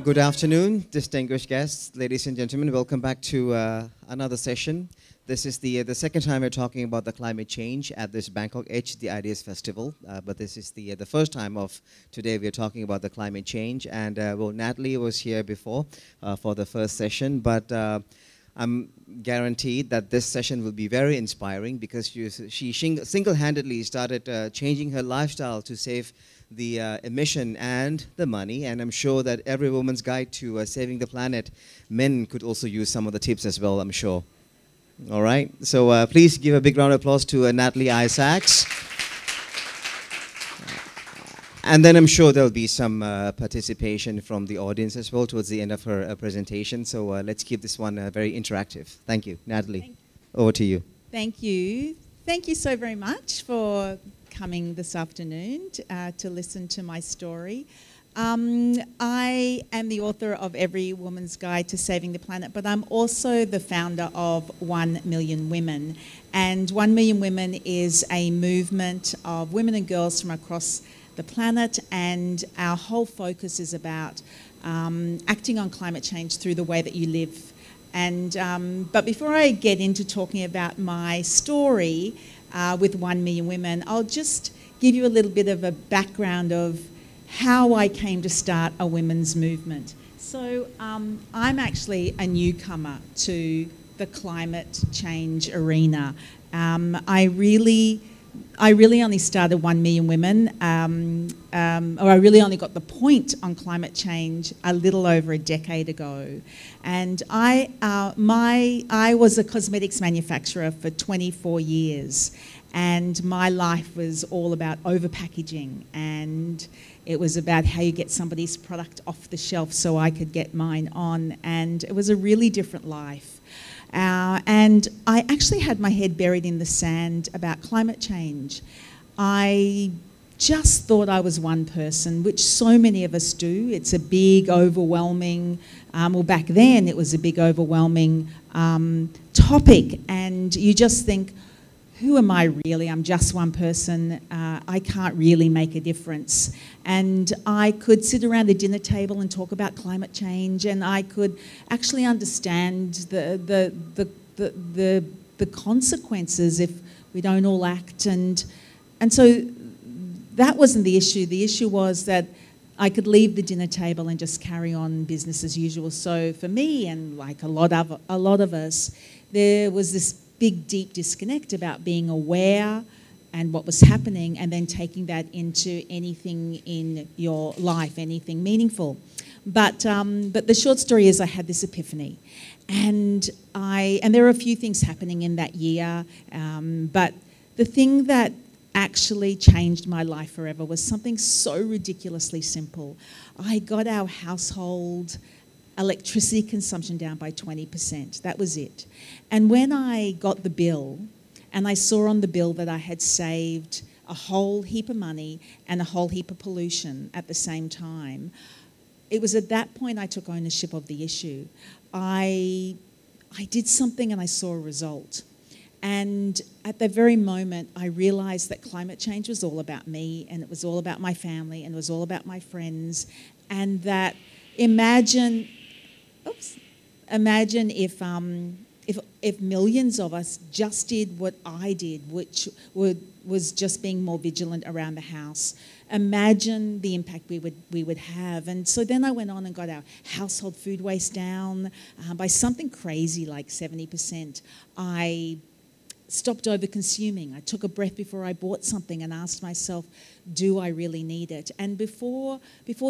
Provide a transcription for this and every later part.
Good afternoon, distinguished guests, ladies and gentlemen. Welcome back to another session. This is the second time we're talking about the climate change at this BangkokEdge, the Ideas Festival. But this is the first time of today we're talking about the climate change. And well, Natalie was here before for the first session, but I'm guaranteed that this session will be very inspiring because she single-handedly started changing her lifestyle to save the emission and the money, and I'm sure that every woman's guide to saving the planet, men could also use some of the tips as well, I'm sure. All right, so please give a big round of applause to Natalie Isaacs. And then I'm sure there'll be some participation from the audience as well towards the end of her presentation, so let's keep this one very interactive. Thank you. Natalie, over to you. Thank you. Thank you so very much for coming this afternoon to listen to my story. I am the author of Every Woman's Guide to Saving the Planet, but I'm also the founder of 1 Million Women. And 1 Million Women is a movement of women and girls from across the planet, and our whole focus is about acting on climate change through the way that you live. And but before I get into talking about my story with 1 Million Women, I'll just give you a little bit of a background of how I came to start a women's movement. So I'm actually a newcomer to the climate change arena. I really only started 1 Million Women, or I really only got the point on climate change a little over a decade ago. And I was a cosmetics manufacturer for 24 years, and my life was all about overpackaging, and it was about how you get somebody's product off the shelf so I could get mine on, and it was a really different life. And I actually had my head buried in the sand about climate change. I just thought I was one person, which so many of us do. It's a big, overwhelming, well, back then it was a big, overwhelming topic, and you just think, who am I really? I'm just one person. I can't really make a difference. And I could sit around the dinner table and talk about climate change, and I could actually understand the consequences if we don't all act. And so that wasn't the issue. The issue was that I could leave the dinner table and just carry on business as usual. So for me, and like a lot of us, there was this big, deep disconnect about being aware and what was happening, and then taking that into anything in your life, anything meaningful. But the short story is I had this epiphany, and there were a few things happening in that year, but the thing that actually changed my life forever was something so ridiculously simple. I got our household electricity consumption down by 20%. That was it. And when I got the bill, and I saw on the bill that I had saved a whole heap of money and a whole heap of pollution at the same time, it was at that point I took ownership of the issue. I did something and I saw a result. And at the very moment, I realised that climate change was all about me, and it was all about my family, and it was all about my friends, and that imagine if millions of us just did what I did, which was just being more vigilant around the house. Imagine the impact we would have. And so then I went on and got our household food waste down by something crazy like 70%. I stopped over-consuming. I took a breath before I bought something and asked myself, do I really need it? And before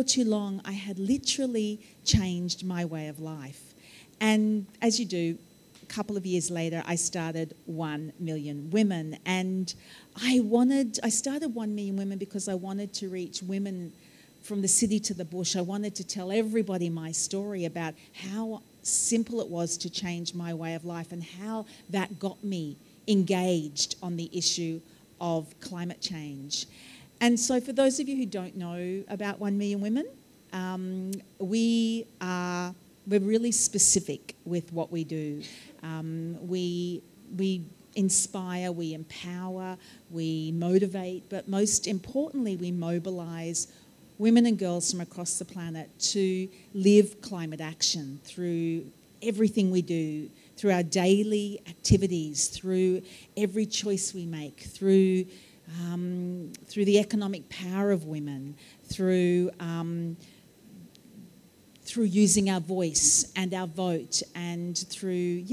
too long, I had literally changed my way of life. And as you do, a couple of years later, I started 1 Million Women. And I started 1 Million Women because I wanted to reach women from the city to the bush. I wanted to tell everybody my story about how simple it was to change my way of life and how that got me engaged on the issue of climate change. And so for those of you who don't know about 1 Million Women, we're really specific with what we do. We inspire, we empower, we motivate, but most importantly, we mobilise women and girls from across the planet to live climate action through everything we do, through our daily activities, through every choice we make, through the economic power of women, through using our voice and our vote, and through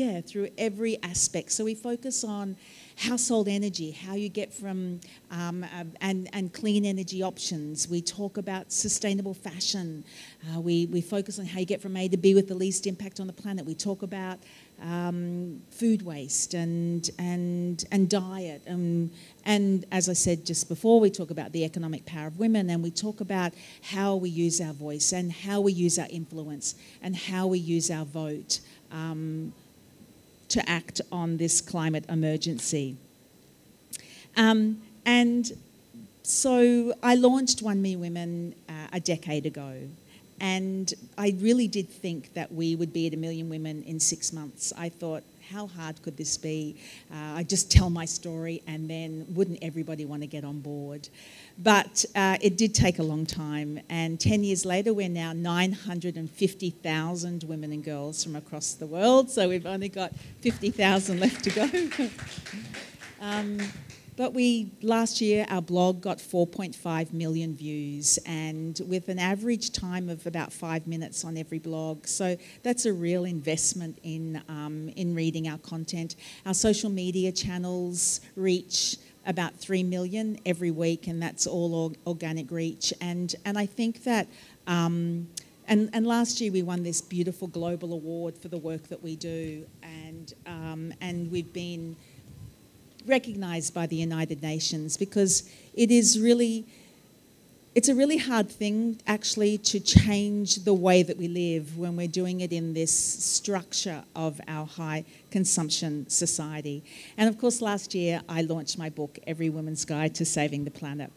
every aspect. So we focus on household energy, how you get from and clean energy options. We talk about sustainable fashion. We focus on how you get from A to B with the least impact on the planet. We talk about food waste and diet. And as I said just before, we talk about the economic power of women, and we talk about how we use our voice and how we use our influence and how we use our vote to act on this climate emergency. And so I launched 1 Million Women a decade ago. And I really did think that we would be at 1 million women in 6 months. I thought, how hard could this be? I just tell my story, and then wouldn't everybody want to get on board? But it did take a long time, and 10 years later, we're now 950,000 women and girls from across the world, so we've only got 50,000 left to go. But last year, our blog got 4.5 million views, and with an average time of about 5 minutes on every blog. So that's a real investment in reading our content. Our social media channels reach about 3 million every week, and that's all organic reach. And I think that, and last year we won this beautiful global award for the work that we do, and we've been recognised by the United Nations, because it's a really hard thing actually to change the way that we live when we're doing it in this structure of our high consumption society. And of course last year I launched my book, Every Woman's Guide to Saving the Planet.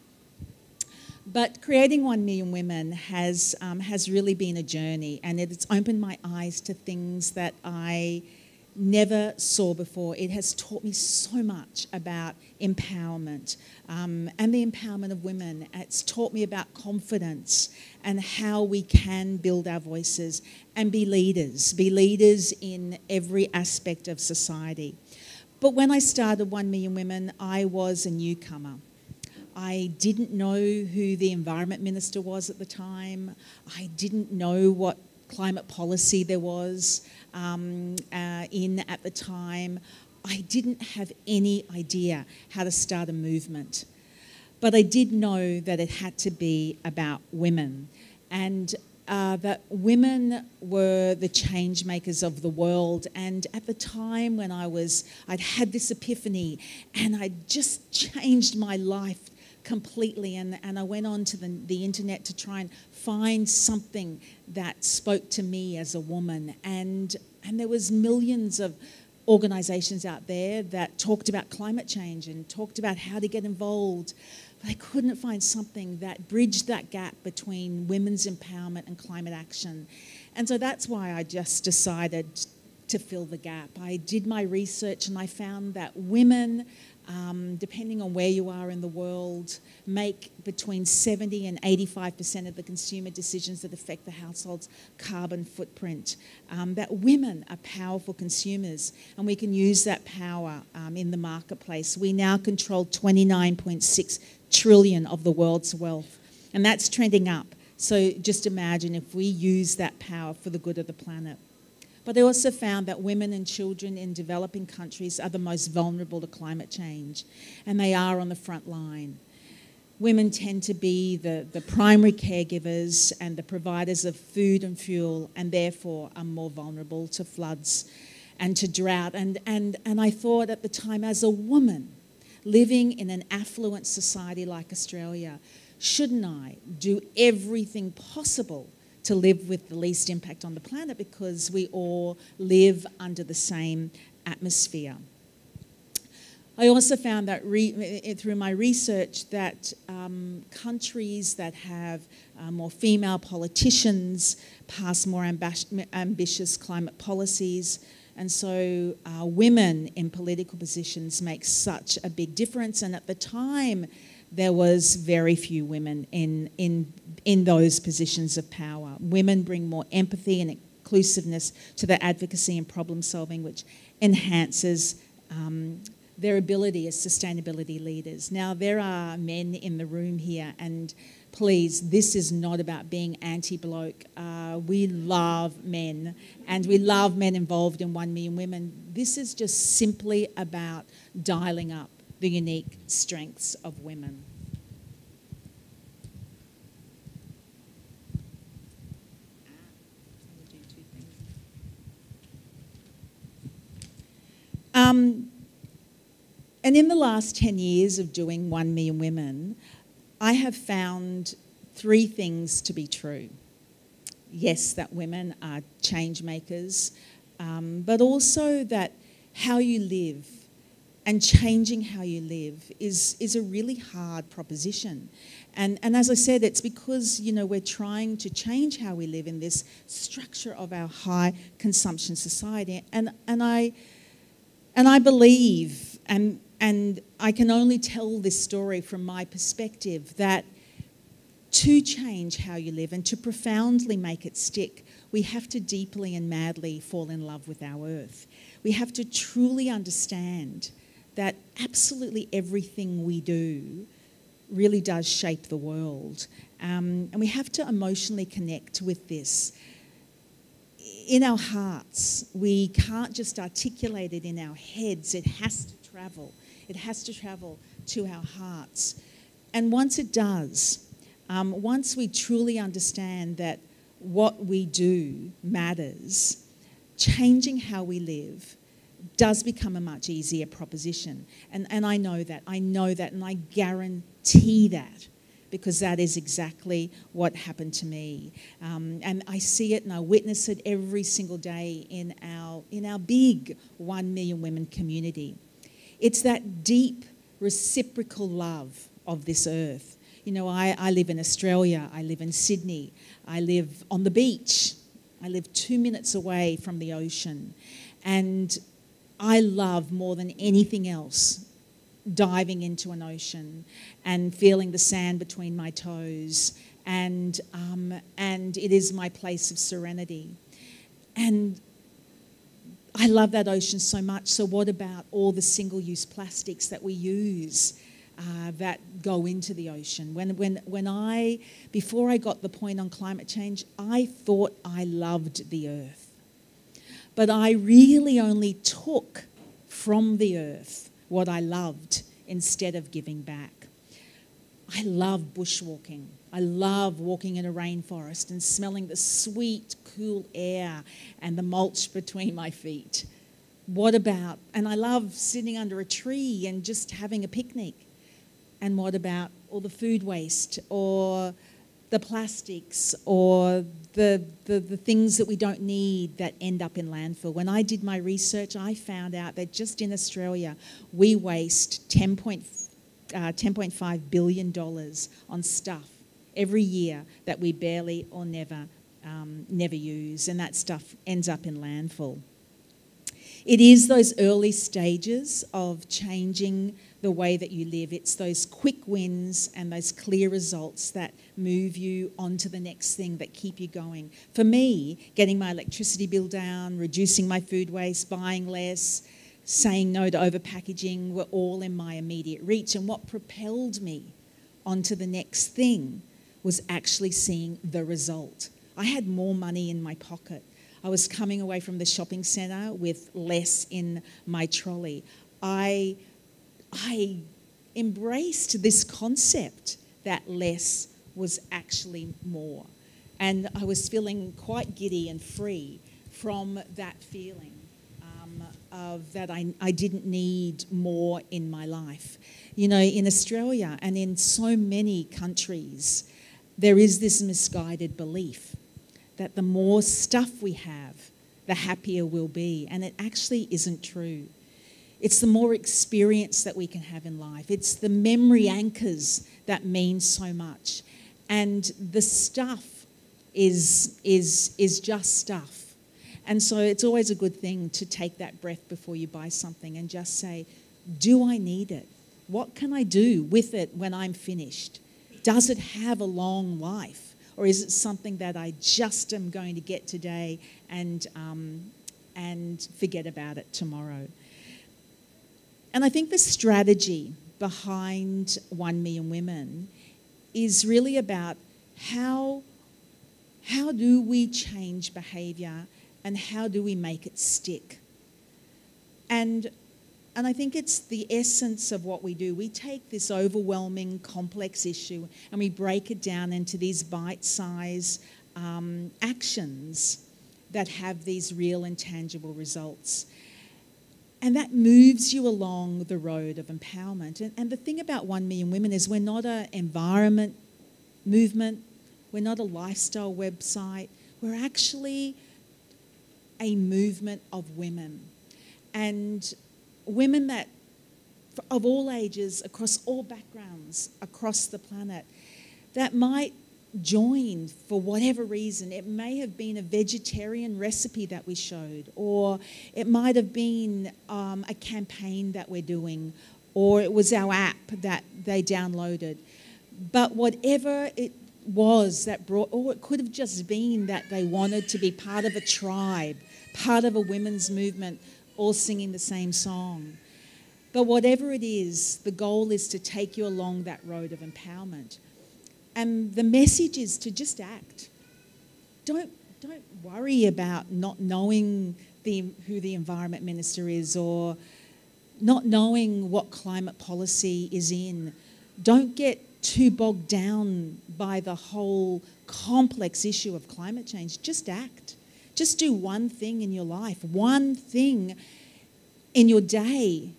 But creating 1 Million Women has really been a journey, and it's opened my eyes to things that I never saw before. It has taught me so much about empowerment and the empowerment of women. It's taught me about confidence and how we can build our voices and be leaders in every aspect of society. But when I started 1 Million Women, I was a newcomer. I didn't know who the Environment Minister was at the time. I didn't know what climate policy there was at the time. I didn't have any idea how to start a movement. But I did know that it had to be about women, and that women were the change makers of the world. And at the time when I'd had this epiphany, and I'd just changed my life completely, and I went on to the internet to try and find something that spoke to me as a woman, and there was millions of organisations out there that talked about climate change and talked about how to get involved, but I couldn't find something that bridged that gap between women's empowerment and climate action. And so that's why I just decided to fill the gap. I did my research, and I found that women, depending on where you are in the world, make between 70 and 85% of the consumer decisions that affect the household's carbon footprint. That women are powerful consumers, and we can use that power in the marketplace. We now control 29.6 trillion of the world's wealth, and that's trending up. So just imagine if we use that power for the good of the planet. But I also found that women and children in developing countries are the most vulnerable to climate change, and they are on the front line. Women tend to be the primary caregivers and the providers of food and fuel, and therefore are more vulnerable to floods and to drought. And I thought at the time, as a woman living in an affluent society like Australia, shouldn't I do everything possible to live with the least impact on the planet, because we all live under the same atmosphere? I also found that through my research that countries that have more female politicians pass more ambitious climate policies, And so women in political positions make such a big difference. And at the time, there was very few women in those positions of power. Women bring more empathy and inclusiveness to their advocacy and problem solving, which enhances their ability as sustainability leaders. Now, there are men in the room here, and please, this is not about being anti-bloke. We love men, and we love men involved in 1 Million Women. This is just simply about dialing up the unique strengths of women. And in the last 10 years of doing 1 Million Women, I have found 3 things to be true. Yes, that women are change makers, but also that how you live and changing how you live is a really hard proposition. And as I said, it's because, you know, we're trying to change how we live in this structure of our high consumption society. And I believe, and I can only tell this story from my perspective, that to change how you live and to profoundly make it stick, we have to deeply and madly fall in love with our earth. We have to truly understand that absolutely everything we do really does shape the world. And we have to emotionally connect with this. In our hearts, we can't just articulate it in our heads. It has to travel. It has to travel to our hearts. And once it does, once we truly understand that what we do matters, changing how we live does become a much easier proposition. And I know that, and I guarantee that, because that is exactly what happened to me. And I see it and I witness it every single day in our big 1 Million Women community. It's that deep reciprocal love of this earth. You know, I live in Australia, I live in Sydney, I live on the beach, I live 2 minutes away from the ocean. And I love more than anything else diving into an ocean and feeling the sand between my toes, and it is my place of serenity. And I love that ocean so much. So what about all the single-use plastics that we use that go into the ocean? Before I got the point on climate change, I thought I loved the earth. But I really only took from the earth what I loved instead of giving back. I love bushwalking. I love walking in a rainforest and smelling the sweet, cool air and the mulch between my feet. And I love sitting under a tree and just having a picnic. And what about all the food waste or the plastics or the things that we don't need that end up in landfill? When I did my research, I found out that just in Australia, we waste $10.5 billion on stuff every year that we barely or never use, and that stuff ends up in landfill. It is those early stages of changing the way that you live. It's those quick wins and those clear results that move you on to the next thing, that keep you going. For me, getting my electricity bill down, reducing my food waste, buying less, saying no to overpackaging were all in my immediate reach. And what propelled me onto the next thing was actually seeing the result. I had more money in my pocket. I was coming away from the shopping centre with less in my trolley. I embraced this concept that less was actually more. And I was feeling quite giddy and free from that feeling of that I didn't need more in my life. You know, in Australia and in so many countries, there is this misguided belief that the more stuff we have, the happier we'll be. And it actually isn't true. It's the more experience that we can have in life. It's the memory anchors that mean so much. And the stuff is just stuff. And so it's always a good thing to take that breath before you buy something and just say, do I need it? What can I do with it when I'm finished? Does it have a long life? Or is it something that I just am going to get today and forget about it tomorrow? And I think the strategy behind 1 Million Women is really about how do we change behaviour and how do we make it stick? And I think it's the essence of what we do. We take this overwhelming, complex issue and we break it down into these bite-sized actions that have these real and tangible results. And that moves you along the road of empowerment. And the thing about 1 Million Women is we're not an environment movement. We're not a lifestyle website. We're actually a movement of women. And women that, of all ages, across all backgrounds, across the planet, that might join for whatever reason. It may have been a vegetarian recipe that we showed, or it might have been a campaign that we're doing, or it was our app that they downloaded. But whatever it was that brought, or it could have just been that they wanted to be part of a tribe, part of a women's movement, all singing the same song. But whatever it is, the goal is to take you along that road of empowerment. And the message is to just act. Don't worry about not knowing who the environment minister is or not knowing what climate policy is in. Don't get too bogged down by the whole complex issue of climate change. Just act. Just do one thing in your life, one thing in your day,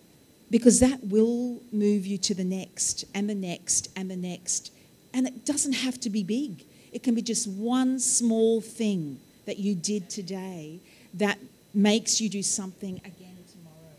because that will move you to the next and the next and the next. And it doesn't have to be big. It can be just one small thing that you did today that makes you do something again tomorrow.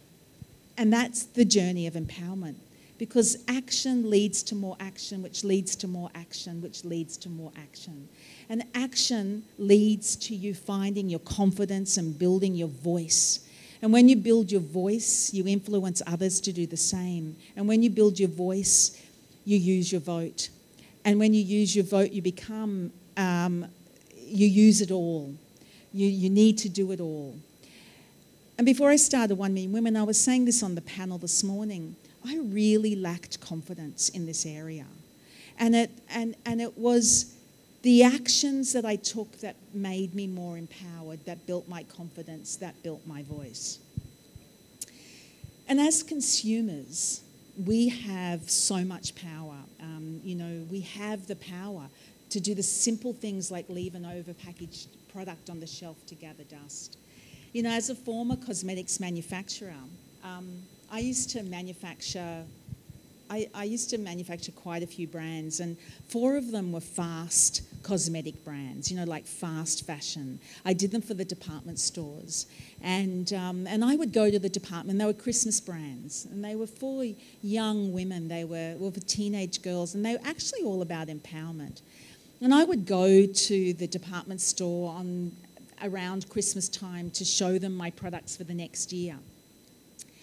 And that's the journey of empowerment, because action leads to more action, which leads to more action, which leads to more action. And action leads to you finding your confidence and building your voice. And when you build your voice, you influence others to do the same. And when you build your voice, you use your vote. And when you use your vote, you become, you use it all. You need to do it all. And before I started 1 Million Women, I was saying this on the panel this morning, I really lacked confidence in this area. And it was the actions that I took that made me more empowered, that built my confidence, that built my voice. And as consumers, we have so much power. We have the power to do the simple things like leave an overpackaged product on the shelf to gather dust. As a former cosmetics manufacturer, I used to manufacture quite a few brands, and 4 of them were fast cosmetic brands, like fast fashion. I did them for the department stores. And I would go to the department, they were Christmas brands, and they were for young women, they were for teenage girls, and they were actually all about empowerment. And I would go to the department store around Christmas time to show them my products for the next year.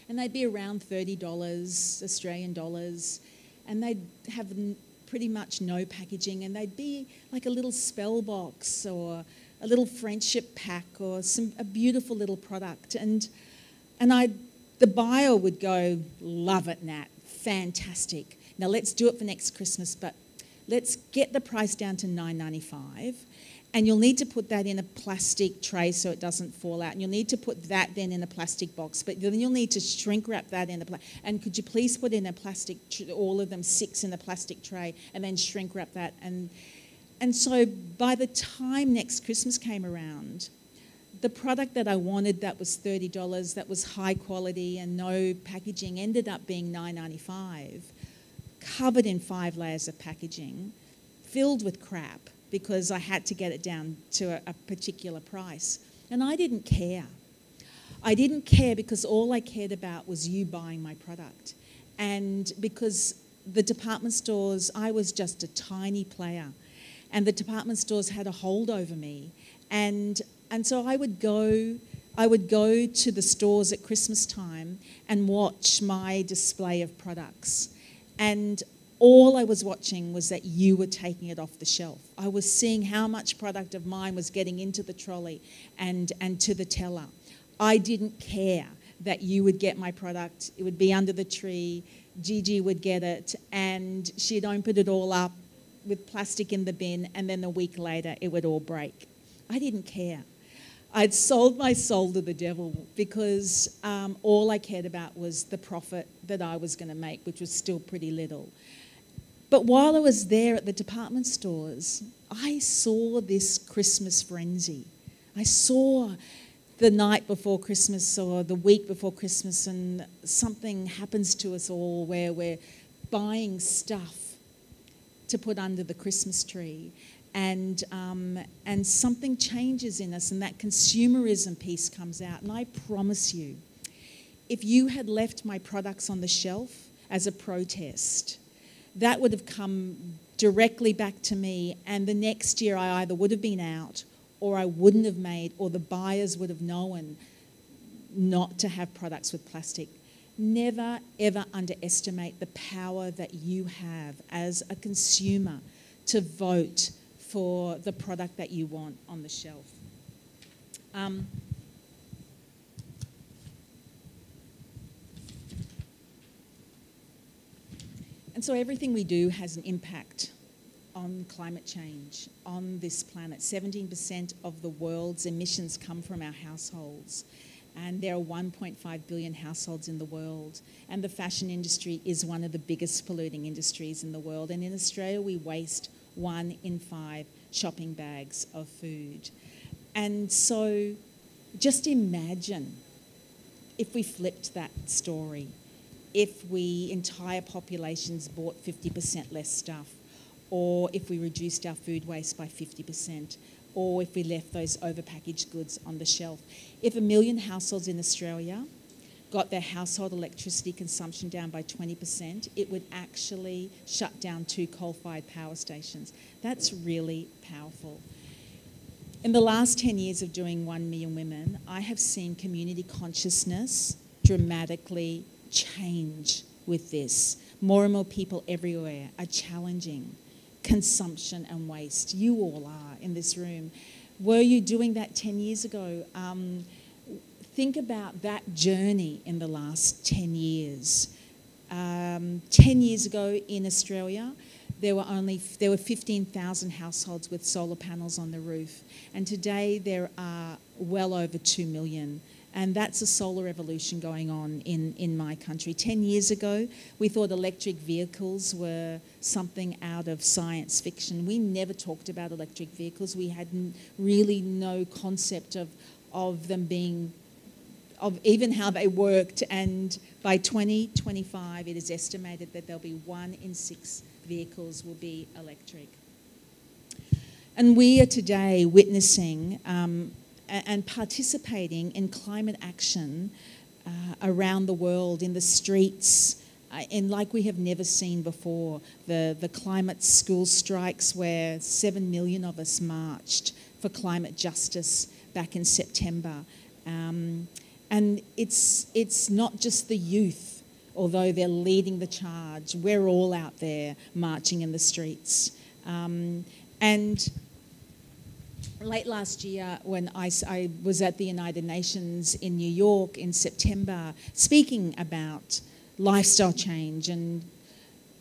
And they'd be around $30 Australian dollars, and they'd have pretty much no packaging, and they'd be like a little spell box or a little friendship pack or a beautiful little product. And the buyer would go, love it, Nat, fantastic. Now let's do it for next Christmas, but let's get the price down to $9.95. And you'll need to put that in a plastic tray so it doesn't fall out. And you'll need to put that then in a plastic box. But then you'll need to shrink wrap that in a plastic. And could you please put in a plastic, all of them 6 in a plastic tray, and then shrink wrap that. And so by the time next Christmas came around, the product that I wanted that was $30, that was high quality and no packaging, ended up being $9.95, covered in 5 layers of packaging, filled with crap, because I had to get it down to a particular price. And I didn't care. I didn't care because all I cared about was you buying my product. And because the department stores, I was just a tiny player. And the department stores had a hold over me. And And so I would go to the stores at Christmas time and watch my display of products. And all I was watching was that you were taking it off the shelf. I was seeing how much product of mine was getting into the trolley and to the teller. I didn't care that you would get my product. It would be under the tree. Gigi would get it, and she'd open it all up with plastic in the bin, and then a week later it would all break. I didn't care. I'd sold my soul to the devil because all I cared about was the profit that I was going to make, which was still pretty little. But while I was there at the department stores, I saw this Christmas frenzy. I saw the night before Christmas or the week before Christmas, and something happens to us all where we're buying stuff to put under the Christmas tree, and something changes in us, and that consumerism piece comes out. And I promise you, if you had left my products on the shelf as a protest, that would have come directly back to me, and the next year I either would have been out, or I wouldn't have made, or the buyers would have known not to have products with plastic. Never, ever underestimate the power that you have as a consumer to vote for the product that you want on the shelf. And so everything we do has an impact on climate change, on this planet. 17% of the world's emissions come from our households, and there are 1.5 billion households in the world, and the fashion industry is one of the biggest polluting industries in the world. And in Australia, we waste 1 in 5 shopping bags of food. And so just imagine if we flipped that story, if entire populations bought 50% less stuff, or if we reduced our food waste by 50%, or if we left those overpackaged goods on the shelf. If 1 million households in Australia got their household electricity consumption down by 20%, it would actually shut down 2 coal-fired power stations. That's really powerful. In the last 10 years of doing 1 Million Women, I have seen community consciousness dramatically change with this. More and more people everywhere are challenging consumption and waste. You all are in this room. Were you doing that 10 years ago? Think about that journey in the last 10 years. 10 years ago in Australia, there were 15,000 households with solar panels on the roof, and today there are well over 2 million. And that's a solar revolution going on in my country. 10 years ago, we thought electric vehicles were something out of science fiction. We never talked about electric vehicles. We had really no concept of them being, of even how they worked. And by 2025, it is estimated that there'll be 1 in 6 vehicles will be electric. And we are today witnessing and participating in climate action around the world, in the streets, in like we have never seen before. The climate school strikes where 7 million of us marched for climate justice back in September. And it's not just the youth, although they're leading the charge. We're all out there marching in the streets. And late last year, when I was at the United Nations in New York in September, speaking about lifestyle change and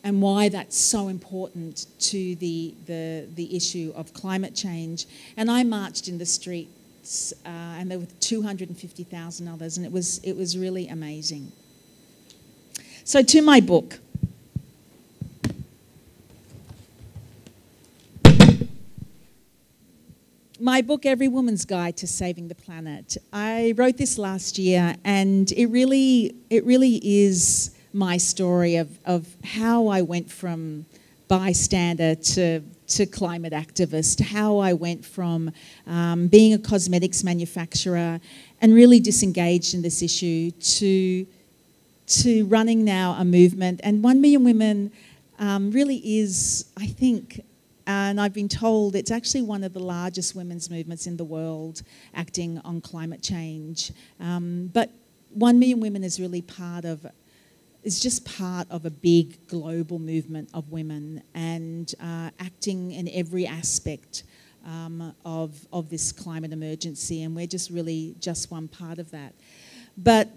why that's so important to the issue of climate change, and I marched in the streets, and there were 250,000 others, and it was really amazing. So to my book. My book, Every Woman's Guide to Saving the Planet. I wrote this last year, and it really is my story of how I went from bystander to climate activist, how I went from being a cosmetics manufacturer and really disengaged in this issue to running now a movement. And 1 Million Women really is, I think, and I've been told it's actually one of the largest women's movements in the world acting on climate change. But 1 Million Women is really just part of a big global movement of women and acting in every aspect of this climate emergency, and we're just one part of that. But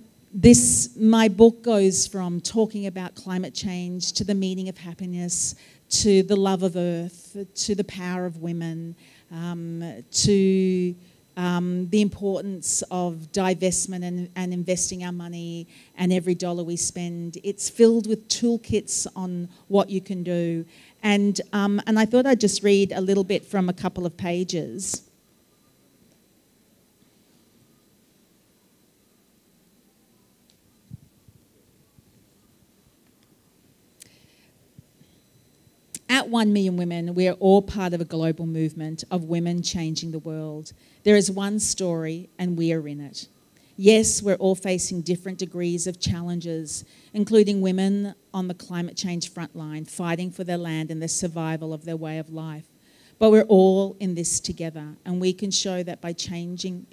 my book goes from talking about climate change to the meaning of happiness, to the love of Earth, to the power of women, to the importance of divestment and investing our money and every dollar we spend. It's filled with toolkits on what you can do. And I thought I'd just read a little bit from a couple of pages. At 1 Million Women, we are all part of a global movement of women changing the world. There is one story, and we are in it. Yes, we're all facing different degrees of challenges, including women on the climate change front line, fighting for their land and the survival of their way of life. But we're all in this together, and we can show that by changing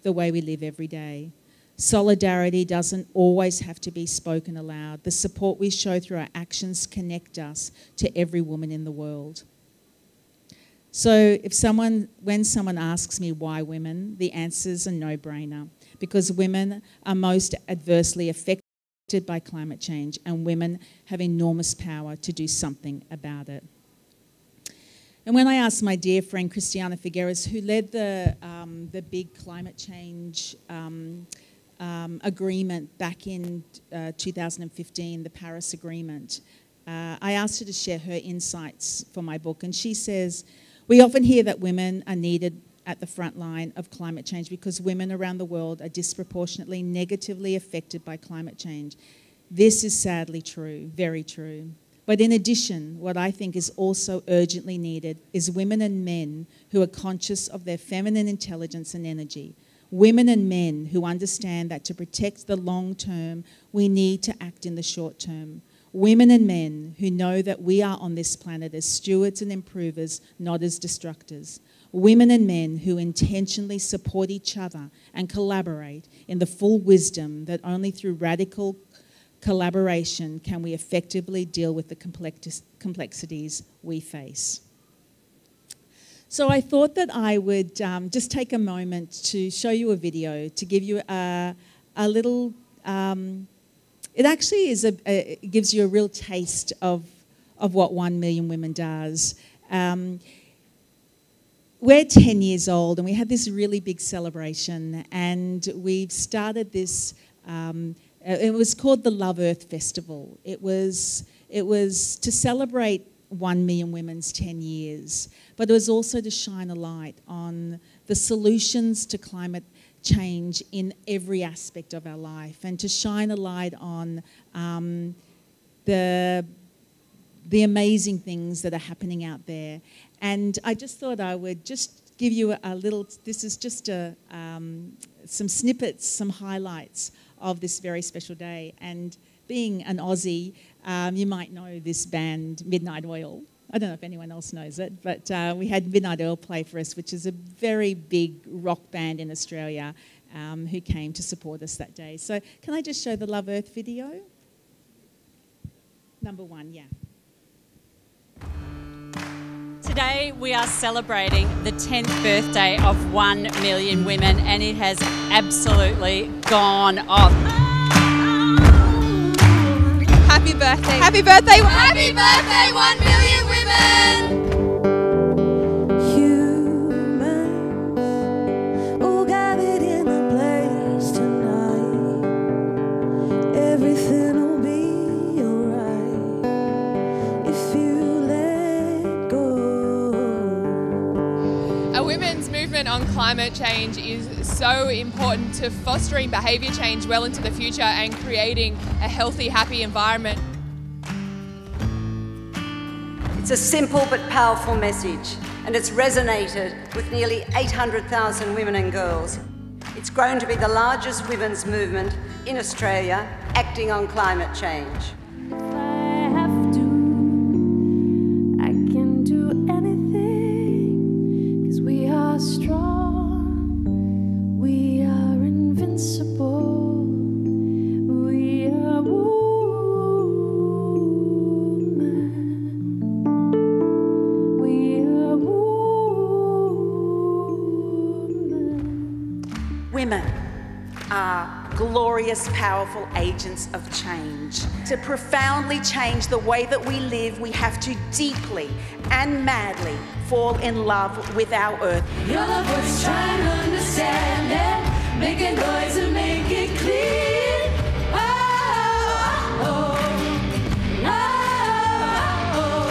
the way we live every day. Solidarity doesn't always have to be spoken aloud. The support we show through our actions connect us to every woman in the world. So when someone asks me why women, the answer's a no-brainer, because women are most adversely affected by climate change, and women have enormous power to do something about it. And when I asked my dear friend Christiana Figueres, who led the big climate change agreement back in 2015, the Paris Agreement, I asked her to share her insights for my book, and she says, "We often hear that women are needed at the front line of climate change because women around the world are disproportionately negatively affected by climate change. This is sadly true, very true. But in addition, what I think is also urgently needed is women and men who are conscious of their feminine intelligence and energy. Women and men who understand that to protect the long term, we need to act in the short term. Women and men who know that we are on this planet as stewards and improvers, not as destructors. Women and men who intentionally support each other and collaborate in the full wisdom that only through radical collaboration can we effectively deal with the complexities we face." So I thought that I would just take a moment to show you a video to give you a little... it actually it gives you a real taste of what 1 Million Women does. We're 10 years old, and we had this really big celebration, and we've started this... it was called the Love Earth Festival. It was to celebrate 1 Million Women's 10 years, but it was also to shine a light on the solutions to climate change in every aspect of our life, and to shine a light on the amazing things that are happening out there. And I just thought I would just give you a little... This is just some snippets, some highlights of this very special day. And being an Aussie, you might know this band, Midnight Oil. I don't know if anyone else knows it, but we had Midnight Oil play for us, which is a very big rock band in Australia who came to support us that day. So can I just show the Love Earth video? Number 1, yeah. Today we are celebrating the 10th birthday of 1 Million Women, and it has absolutely gone off. Happy birthday. Happy birthday. Happy birthday, 1 Million Women. Humans all gathered in a place tonight. Everything will be alright if you let go. A women's movement on climate change is so important to fostering behaviour change well into the future and creating a healthy, happy environment. It's a simple but powerful message, and it's resonated with nearly 800,000 women and girls. It's grown to be the largest women's movement in Australia acting on climate change. If I have to, I glorious, powerful agents of change. To profoundly change the way that we live, we have to deeply and madly fall in love with our earth. Your love was trying to understand it, make a noise and make it clear. Oh, oh, oh, oh.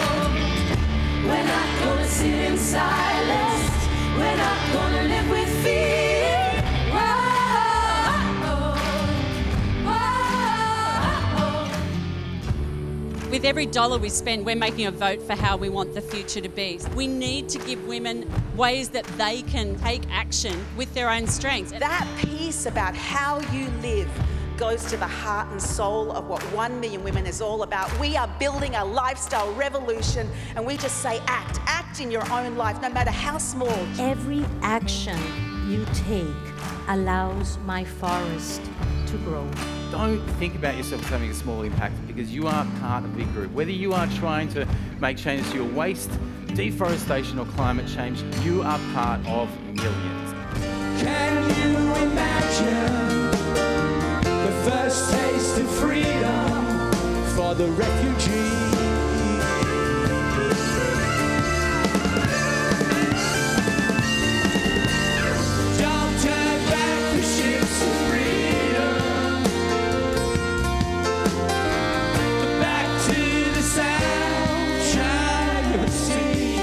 We're not gonna sit in silence. We're not gonna live with fear. With every dollar we spend, we're making a vote for how we want the future to be. We need to give women ways that they can take action with their own strengths. That piece about how you live goes to the heart and soul of what 1 Million Women is all about. We are building a lifestyle revolution, and we just say act. Act in your own life, no matter how small. Every action you take allows my forest to grow. Don't think about yourself as having a small impact, because you are part of a big group. Whether you are trying to make changes to your waste, deforestation or climate change, you are part of millions. Can you imagine the first taste of freedom for the refugee? Don't turn back the ships of freedom. Back to the sunshine of the sea.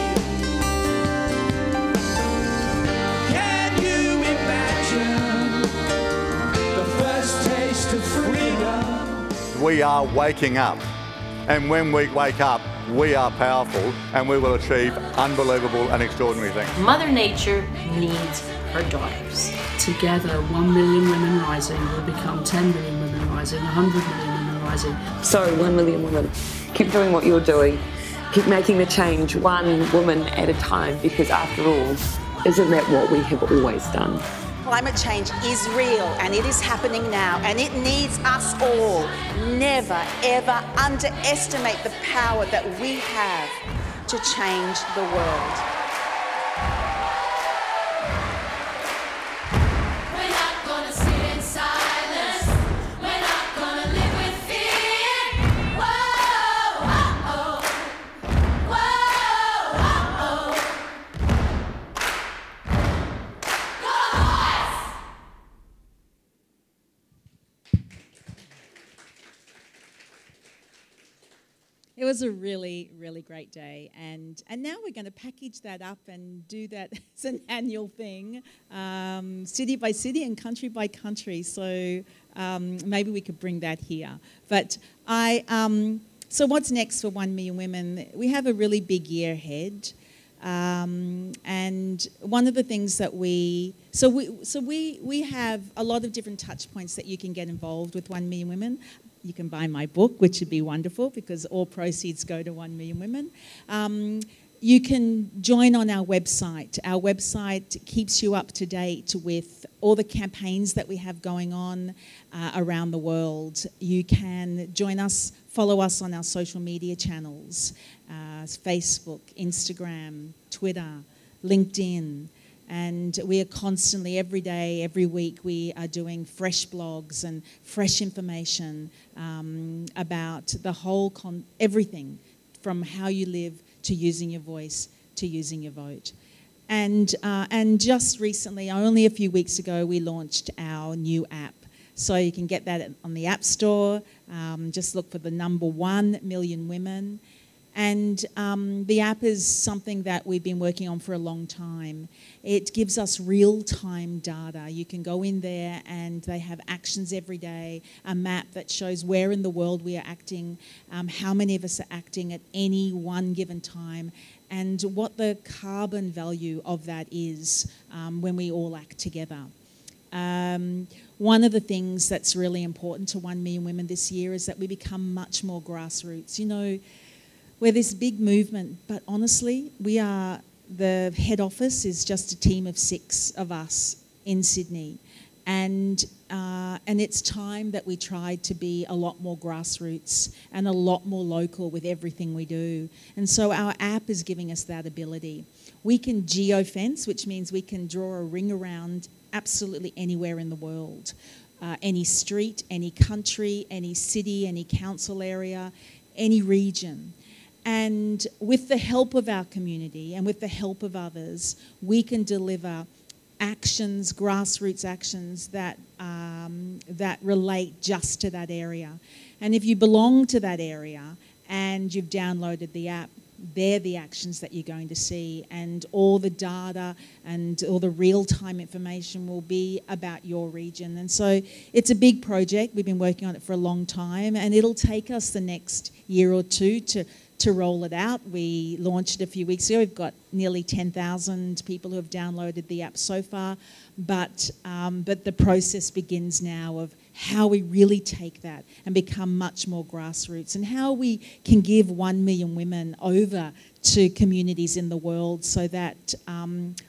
Can you imagine the first taste of freedom? We are waking up, and when we wake up, we are powerful, and we will achieve unbelievable and extraordinary things. Mother Nature needs her daughters. Together, 1 million women rising will become 10 million women rising, 100 million women rising. So 1 million women, keep doing what you're doing. Keep making the change one woman at a time, because after all, isn't that what we have always done? Climate change is real, and it is happening now, and it needs us all. Never, ever underestimate the power that we have to change the world. We're not gonna sit in silence. We're not gonna live with fear. Whoa, oh, oh. Whoa, oh, oh. It was a really, really great day, and now we're going to package that up and do that as an annual thing, city by city and country by country. So maybe we could bring that here. But so what's next for 1 Million Women? We have a really big year ahead, and one of the things that we have a lot of different touch points that you can get involved with 1 Million Women. You can buy my book, which would be wonderful, because all proceeds go to 1 Million Women. You can join on our website. Our website keeps you up to date with all the campaigns that we have going on around the world. You can join us, follow us on our social media channels, Facebook, Instagram, Twitter, LinkedIn. And we are constantly, every day, every week, we are doing fresh blogs and fresh information about the whole, everything from how you live to using your voice to using your vote. And just recently, only a few weeks ago, we launched our new app. So you can get that on the App Store. Just look for the number 1 Million Women. And the app is something that we've been working on for a long time. It gives us real-time data. You can go in there and they have actions every day, a map that shows where in the world we are acting, how many of us are acting at any one given time, and what the carbon value of that is when we all act together. One of the things that's really important to 1 Million Women this year is that we become much more grassroots. You know, we're this big movement, but honestly, the head office is just a team of 6 of us in Sydney. And it's time that we tried to be a lot more grassroots and a lot more local with everything we do. And so our app is giving us that ability. We can geofence, which means we can draw a ring around absolutely anywhere in the world. any street, any country, any city, any council area, any region. And with the help of our community and with the help of others, we can deliver actions, grassroots actions that relate just to that area. And if you belong to that area and you've downloaded the app, they're the actions that you're going to see, and all the data and all the real-time information will be about your region. And so it's a big project. We've been working on it for a long time, and it'll take us the next year or two to roll it out. We launched it a few weeks ago. We've got nearly 10,000 people who have downloaded the app so far, but the process begins now of how we really take that and become much more grassroots, and how we can give 1 million women over to communities in the world so that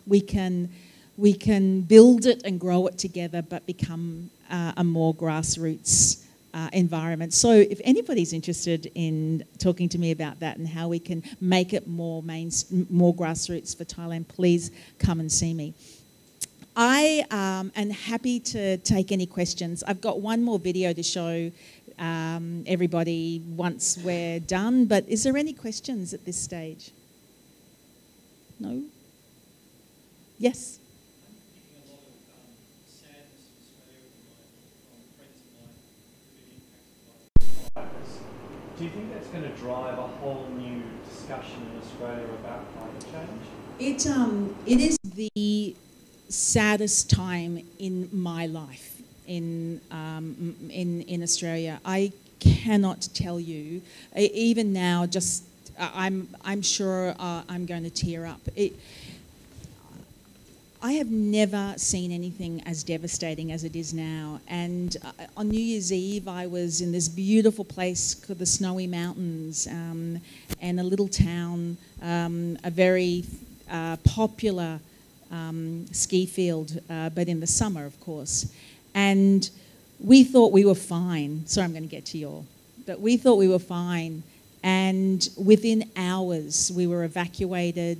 we can build it and grow it together, but become a more grassroots environment. So if anybody's interested in talking to me about that and how we can make it more grassroots for Thailand, please come and see me. I am happy to take any questions. I've got one more video to show everybody once we're done, but is there any questions at this stage? No? Yes? Do you think that's going to drive a whole new discussion in Australia about climate change? It is the saddest time in my life in Australia. I cannot tell you. Even now, just I'm sure I'm going to tear up. I have never seen anything as devastating as it is now. And on New Year's Eve, I was in this beautiful place called the Snowy Mountains, and a little town, a very popular ski field, but in the summer, of course. And we thought we were fine. Sorry, I'm going to get to your... But we thought we were fine. And within hours, we were evacuated.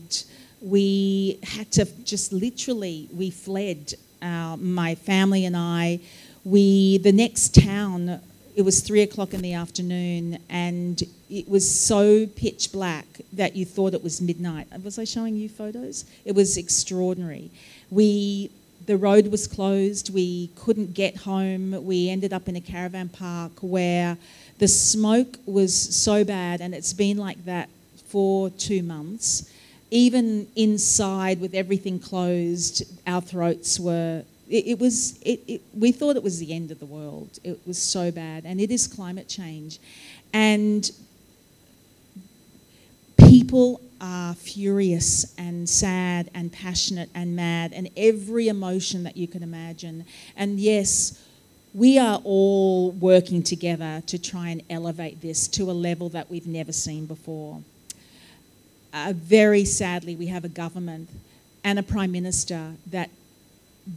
We had to just literally, we fled, my family and I. The next town, it was 3 o'clock in the afternoon, and it was so pitch black that you thought it was midnight. Was I showing you photos? It was extraordinary. The road was closed. We couldn't get home. We ended up in a caravan park where the smoke was so bad, and it's been like that for 2 months. Even inside with everything closed, our throats were... we thought it was the end of the world. It was so bad. And it is climate change. And people are furious and sad and passionate and mad and every emotion that you can imagine. And yes, we are all working together to try and elevate this to a level that we've never seen before. Very sadly, we have a government and a Prime Minister that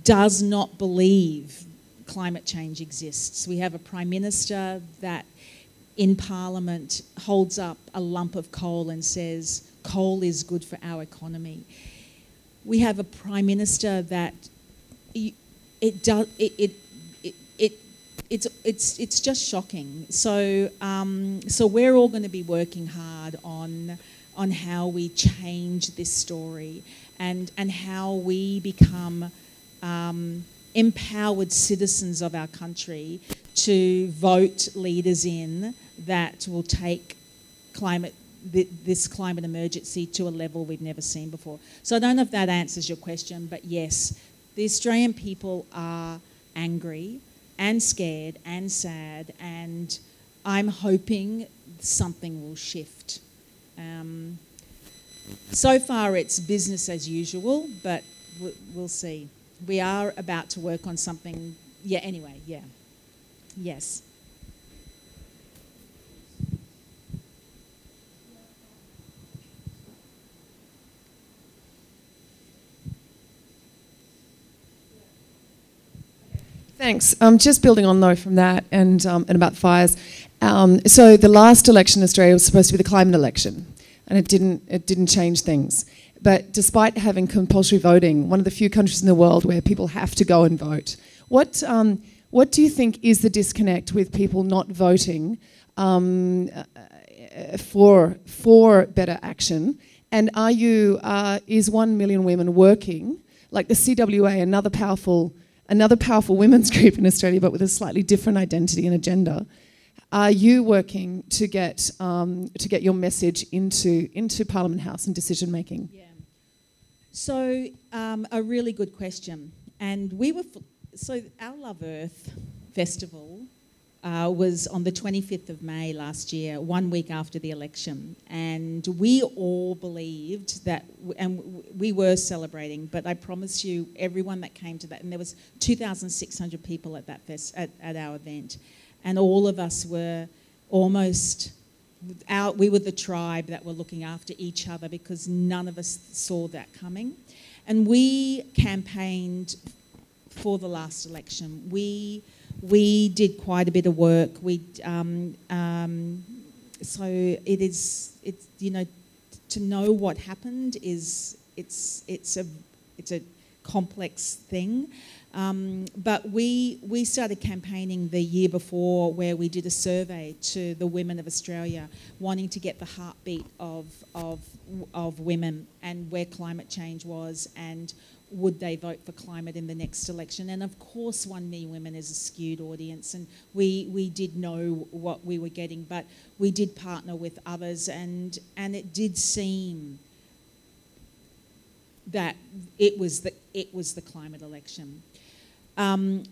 does not believe climate change exists. We have a Prime Minister that in Parliament holds up a lump of coal and says coal is good for our economy. We have a Prime Minister that it's just shocking. So we're all going to be working hard on how we change this story and how we become empowered citizens of our country to vote leaders in that will take this climate emergency to a level we've never seen before. So I don't know if that answers your question, but yes, the Australian people are angry and scared and sad, and I'm hoping something will shift. So far it's business as usual, but we'll see. We are about to work on something. Yeah, anyway, yeah. Yes. Thanks. Just building on though from that and about the fires. So the last election in Australia was supposed to be the climate election, and it didn't change things. But despite having compulsory voting, one of the few countries in the world where people have to go and vote, what What do you think is the disconnect with people not voting for better action? And is 1 million women working, like the CWA, another powerful women's group in Australia, but with a slightly different identity and agenda? Are you working to get your message into Parliament House and decision making? Yeah. So a really good question, and our Love Earth festival was on the 25th of May last year, 1 week after the election, and we all believed that, and we were celebrating. But I promise you, everyone that came to that, and there was 2,600 people at that at our event, and all of us were almost out. We were the tribe that were looking after each other because none of us saw that coming, and we campaigned for the last election. We did quite a bit of work. So it's to know what happened is it's a complex thing. But we started campaigning the year before, where we did a survey to the women of Australia, wanting to get the heartbeat of women and where climate change was, and would they vote for climate in the next election. And of course 1 million women is a skewed audience, and we did know what we were getting, but we did partner with others, and it did seem that it was the climate election. And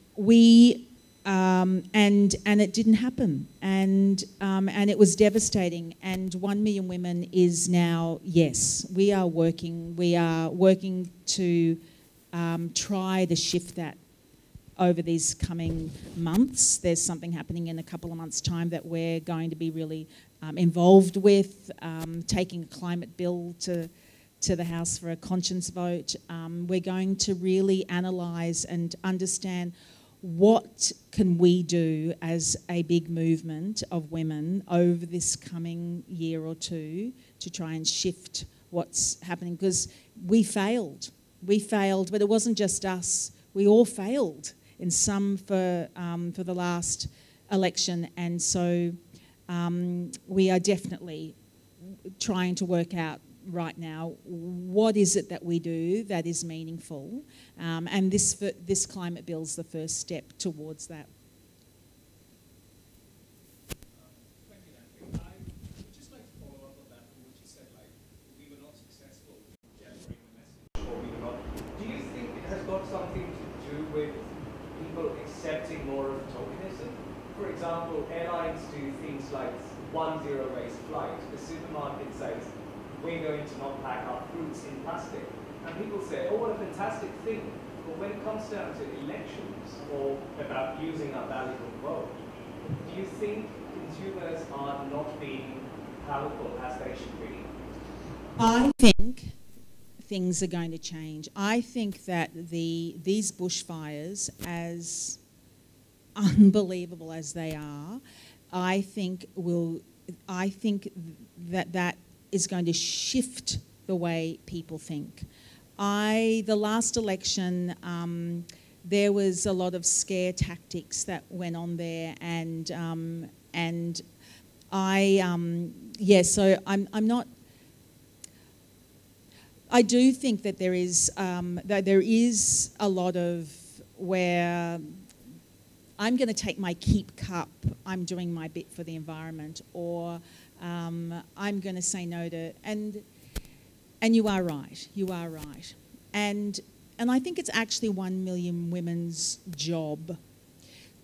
it didn't happen, and it was devastating. And 1 million women is now, yes, we are working to try to shift that over these coming months. There's something happening in a couple of months' time that we're going to be really involved with, taking a climate bill to the House for a conscience vote. We're going to really analyse and understand what can we do as a big movement of women over this coming year or two to try and shift what's happening, because we failed, but it wasn't just us. We all failed in some for the last election, and so we are definitely trying to work out right now what is it that we do that is meaningful, and this climate bill is the first step towards that. Thank you, Natalie. I would just like to follow up on that, from what you said, like we were not successful in delivering the message, or we were not. Do you think it has got something to do with people accepting more of tokenism? For example, airlines do things like 1 zero-waste flight. The supermarket says, we're going to not pack our fruits in plastic. And people say, oh, what a fantastic thing. But when it comes down to elections or about using our valuable vote, do you think consumers are not being powerful as they should be? I think things are going to change. I think that these bushfires, as unbelievable as they are, I think that is going to shift the way people think. The last election, there was a lot of scare tactics that went on there, and so I'm not. I do think that there is a lot of where I'm going to take my keep cup, I'm doing my bit for the environment, or I'm going to say no to, and you are right, and I think it's actually 1 million women's job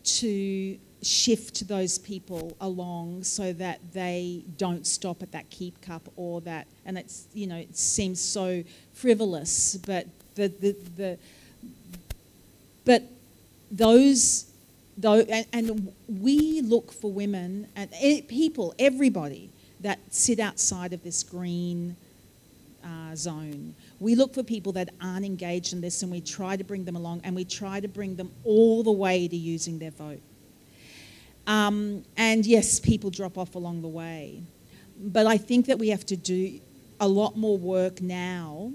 to shift those people along so that they don't stop at that keep cup, or that, and it's, it seems so frivolous, but and we look for women and people, everybody that sit outside of this green zone. We look for people that aren't engaged in this, and we try to bring them along, and we try to bring them all the way to using their vote. And yes, people drop off along the way. But I think that we have to do a lot more work now,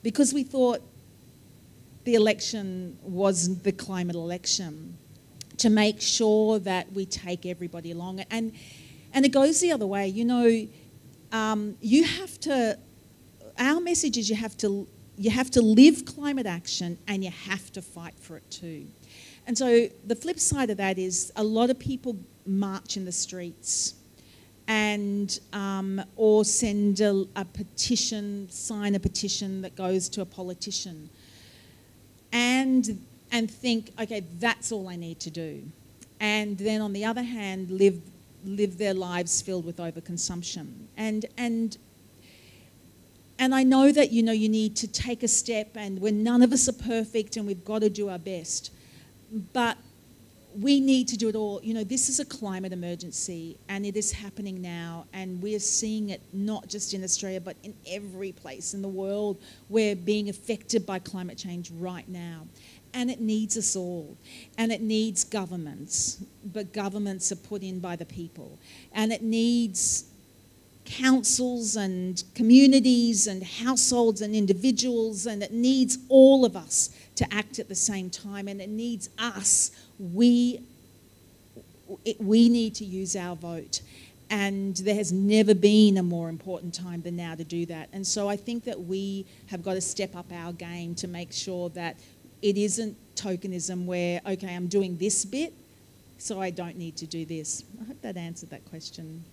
because we thought the election was the climate election. to make sure that we take everybody along. And it goes the other way. You know, you have to, our message is you have to live climate action and you have to fight for it too. And so the flip side of that is a lot of people march in the streets and or send a petition, sign a petition that goes to a politician and think, okay, that's all I need to do. And then on the other hand, live their lives filled with overconsumption. And I know that, you know, you need to take a step, and when none of us are perfect and we've got to do our best. But we need to do it all. You know, this is a climate emergency and it is happening now, and we're seeing it not just in Australia but in every place in the world. We're being affected by climate change right now. And it needs us all. And it needs governments, but governments are put in by the people. And it needs councils and communities and households and individuals, and it needs all of us to act at the same time, and it needs us. We need to use our vote, and there has never been a more important time than now to do that. And so I think that we have got to step up our game to make sure that it isn't tokenism where, okay, I'm doing this bit, so I don't need to do this. I hope that answered that question.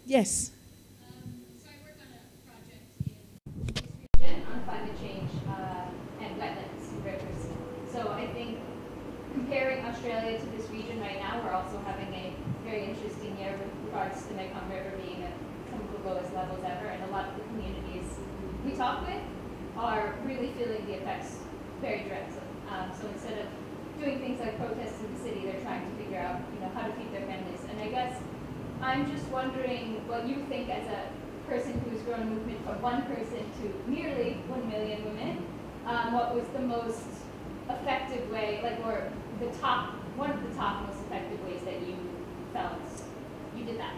Yes? So I work on a project in this region on climate change and wetlands and rivers. So I think comparing Australia to this region right now, we're also having a very interesting year with regards to the Mekong River being at some of the lowest levels ever, and a lot of the communities we talk with are really feeling the effects very directly. So instead of doing things like protests in the city, they're trying to figure out, you know, how to feed their families. And I guess I'm just wondering what you think as a person who's grown a movement from one person to nearly 1 million women. What was the most effective way, like, or one of the top most effective ways that you felt you did that?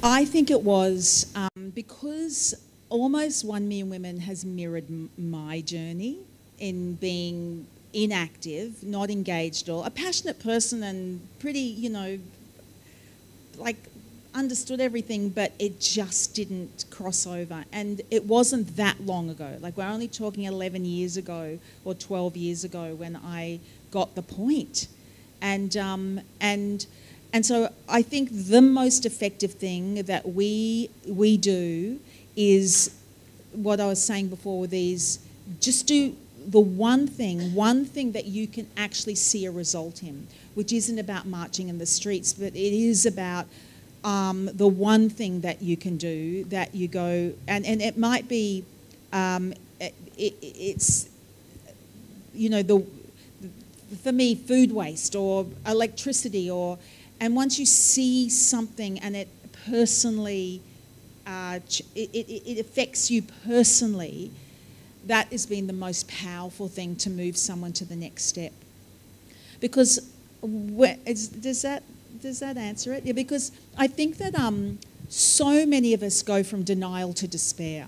I think it was because almost 1 million women has mirrored my journey in being inactive, not engaged at all, a passionate person and pretty, you know, like understood everything, but it just didn't cross over. And it wasn't that long ago. Like, we're only talking 11 years ago or 12 years ago when I got the point. And so I think the most effective thing that we do is what I was saying before with these, just do the one thing that you can actually see a result in, which isn't about marching in the streets, but it is about the one thing that you can do, that you go, and it might be, it's, you know, for me, food waste or electricity, and once you see something and it personally, it affects you personally, that has been the most powerful thing to move someone to the next step. Because does that answer it? Yeah, because I think that so many of us go from denial to despair,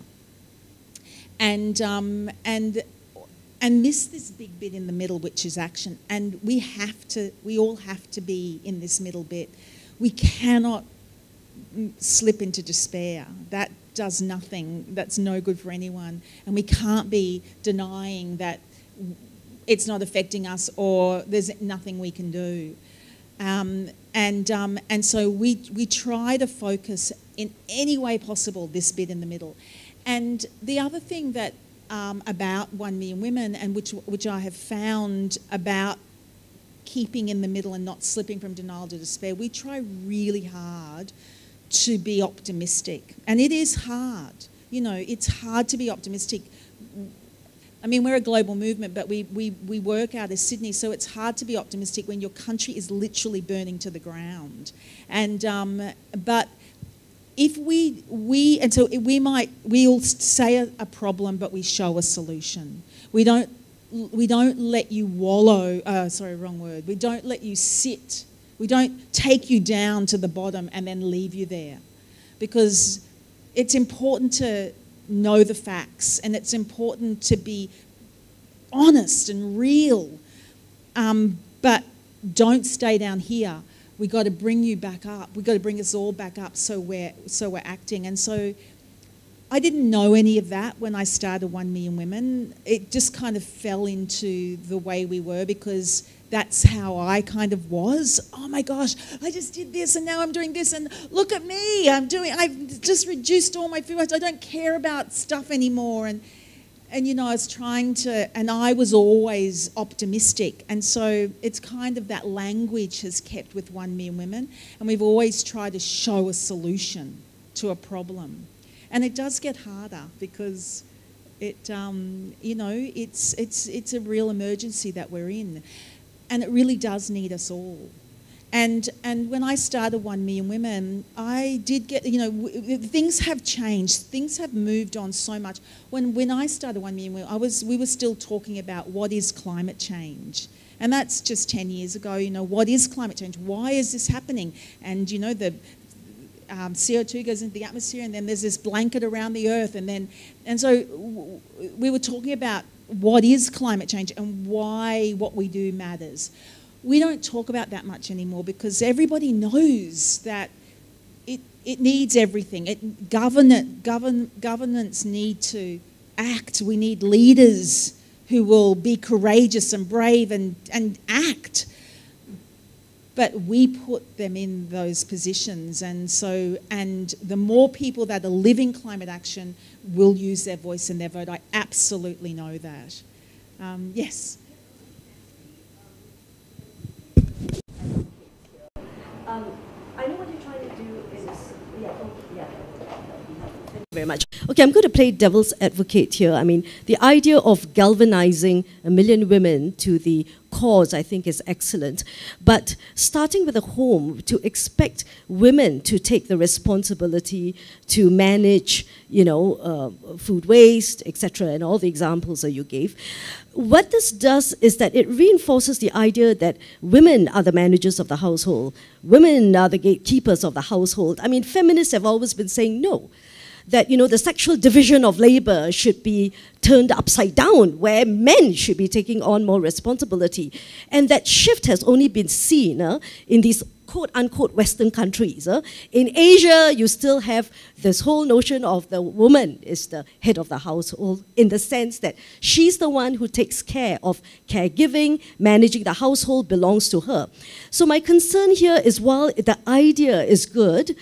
and miss this big bit in the middle, which is action. And we all have to be in this middle bit. We cannot slip into despair. That does nothing. That's no good for anyone. And we can't be denying that it's not affecting us or there's nothing we can do. And so we try to focus in any way possible this bit in the middle. And the other thing that about 1 million women, and which I have found about keeping in the middle and not slipping from denial to despair, we try really hard to be optimistic. And it is hard. You know, it's hard to be optimistic. I mean, we're a global movement, but we work out of Sydney, so it's hard to be optimistic when your country is literally burning to the ground. And but if we'll say a problem, but we show a solution. We don't let you wallow. Sorry, wrong word. We don't let you sit. We don't take you down to the bottom and then leave you there, because it's important to know the facts, and it's important to be honest and real. but don't stay down here. We got to bring you back up. We got to bring us all back up so we're acting. And so I didn't know any of that when I started 1 Million Women. It just kind of fell into the way we were because that's how I kind of was. Oh my gosh, I just did this and now I'm doing this and look at me. I've just reduced all my food waste. I don't care about stuff anymore. And you know, I was trying to, and I was always optimistic. And so it's kind of that language has kept with 1 Million Women. And we've always tried to show a solution to a problem. And it does get harder because it, you know, it's a real emergency that we're in. And it really does need us all. And when I started 1 Million Women, I did get, you know, things have changed. Things have moved on so much. When I started 1 Million Women, we were still talking about what is climate change. And that's just 10 years ago, you know, what is climate change? Why is this happening? And, you know, the CO2 goes into the atmosphere and then there's this blanket around the earth. And so we were talking about what is climate change and why what we do matters. We don't talk about that much anymore because everybody knows that it needs everything. Governments need to act. We need leaders who will be courageous and brave and act. But we put them in those positions, and the more people that are living climate action will use their voice and their vote. I absolutely know that. Yes. I know what you're trying to do is, Thank you very much. Okay, I'm going to play devil's advocate here. I mean, the idea of galvanizing 1 million women to the cause, I think, is excellent. But starting with a home, to expect women to take the responsibility to manage, you know, food waste, etc., and all the examples that you gave, what this does is that it reinforces the idea that women are the managers of the household. Women are the gatekeepers of the household. I mean, feminists have always been saying no. That, you know, the sexual division of labor should be turned upside down, where men should be taking on more responsibility. And that shift has only been seen in these quote-unquote Western countries. In Asia, you still have this whole notion of the woman is the head of the household, in the sense that she's the one who takes care of caregiving, managing the household belongs to her. So my concern here is, while the idea is good,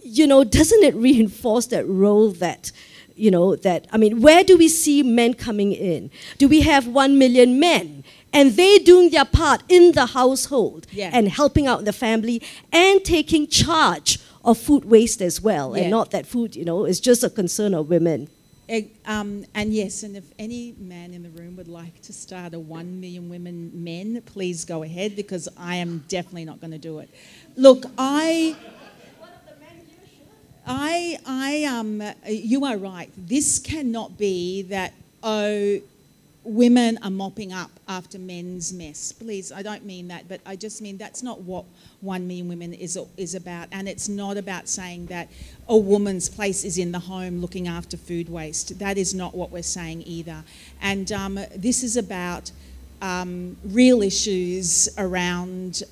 you know, doesn't it reinforce that role that, you know, that, I mean, where do we see men coming in? Do we have 1 million men? And they doing their part in the household and helping out in the family and taking charge of food waste as well, and not that food, you know, is just a concern of women. And yes, and if any man in the room would like to start a 1 Million Women men, please go ahead, because I am definitely not going to do it. Look, you are right. This cannot be that, oh, women are mopping up after men's mess. Please, I don't mean that, but I just mean that's not what 1 Million Women is about. And it's not about saying that a woman's place is in the home looking after food waste. That is not what we're saying either. And this is about real issues around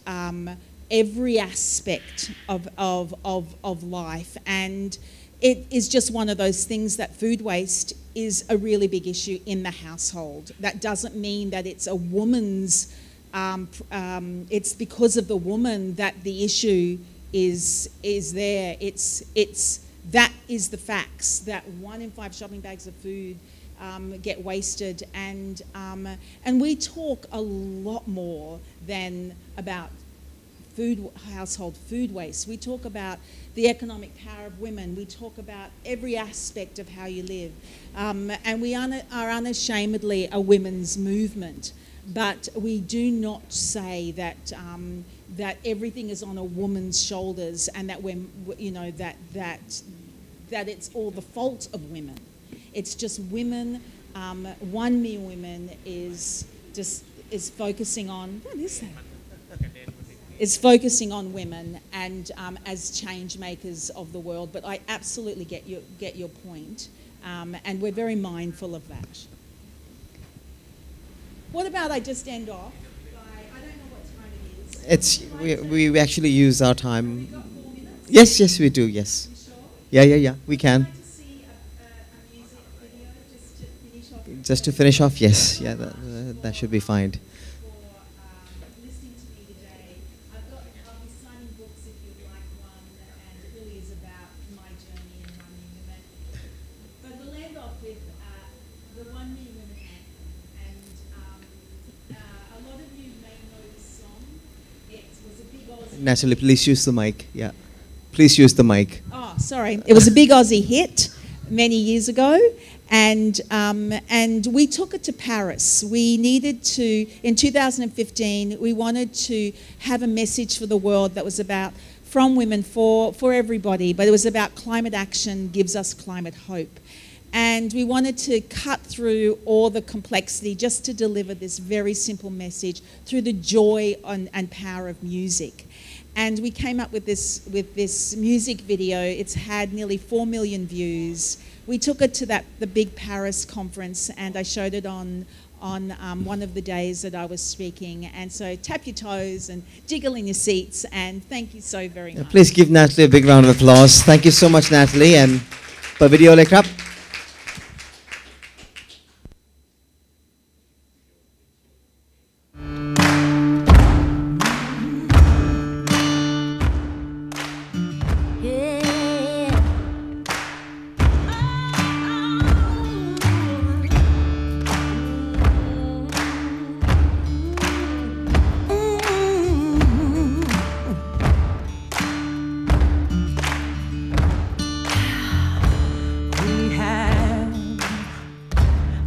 every aspect of life, and it is just one of those things that food waste is a really big issue in the household. That doesn't mean that it's a woman's, it's because of the woman that the issue is there. That is the facts, that 1 in 5 shopping bags of food get wasted, and we talk a lot more than about household food waste. We talk about the economic power of women. We talk about every aspect of how you live. And we are unashamedly a women's movement. But we do not say that that everything is on a woman's shoulders, and that we're, you know, that it's all the fault of women. It's just women. 1 Million Women is focusing on, what is that? Is focusing on women and as change makers of the world. But I absolutely get your point, and we're very mindful of that. What about I just end off we actually use our time. Yes, yes, we do. Yes. Yeah. We can. Just to finish off, yes. Yeah, that should be fine. Natalie, please use the mic. Yeah. Please use the mic. Oh, sorry. It was a big Aussie hit many years ago, and we took it to Paris. We needed to, in 2015, we wanted to have a message for the world that was about from women for everybody, but it was about climate action gives us climate hope. And we wanted to cut through all the complexity just to deliver this very simple message through the joy and power of music. And we came up with this music video. It's had nearly 4 million views. We took it to the big Paris conference, and I showed it on one of the days that I was speaking. And so tap your toes and jiggle in your seats, and thank you so very much. Please give Natalie a big round of applause. Thank you so much, Natalie. And per video lekrap.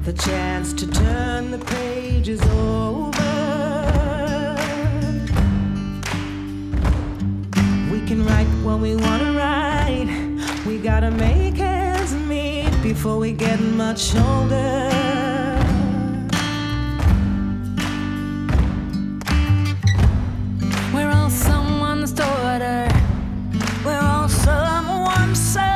The chance to turn the pages over. We can write what we want to write. We gotta make ends meet before we get much older. We're all someone's daughter. We're all someone's son.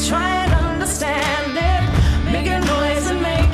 Try and understand it. Make a noise and make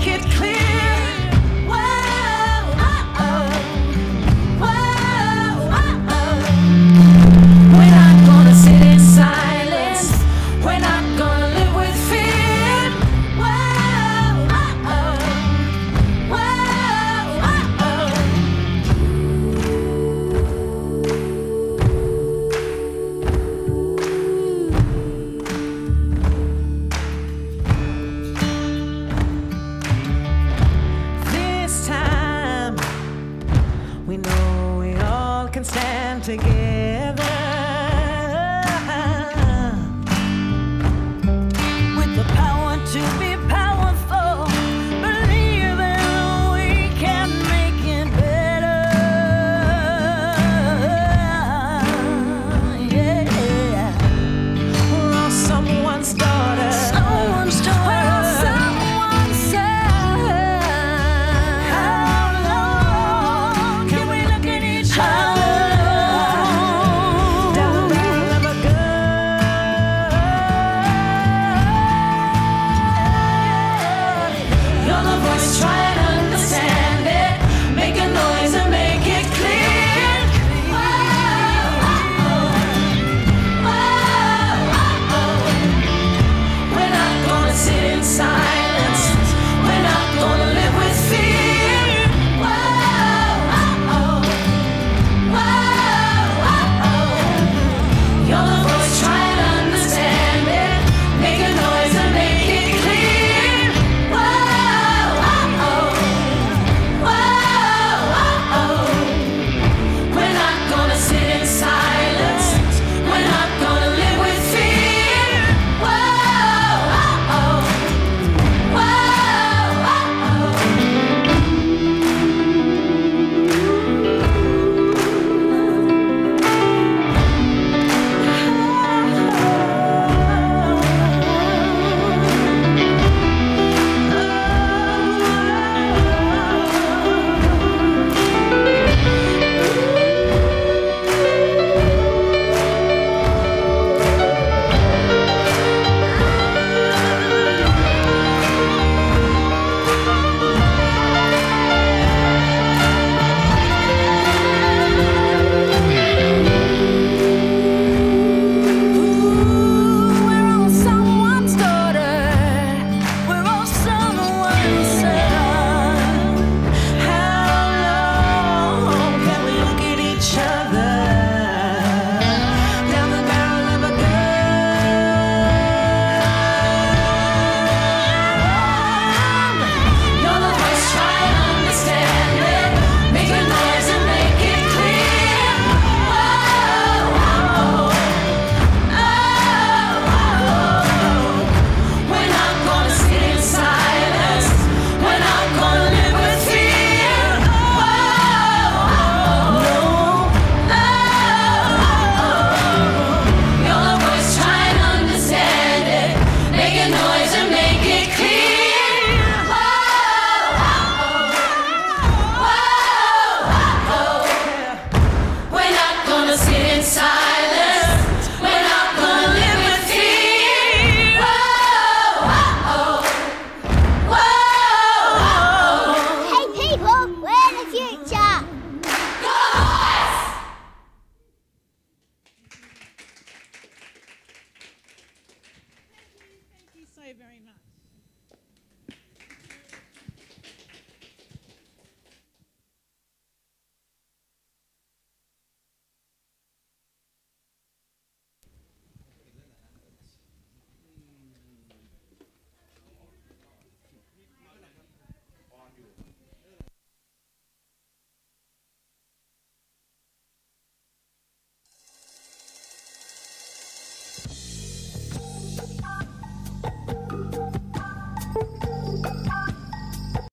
so very much.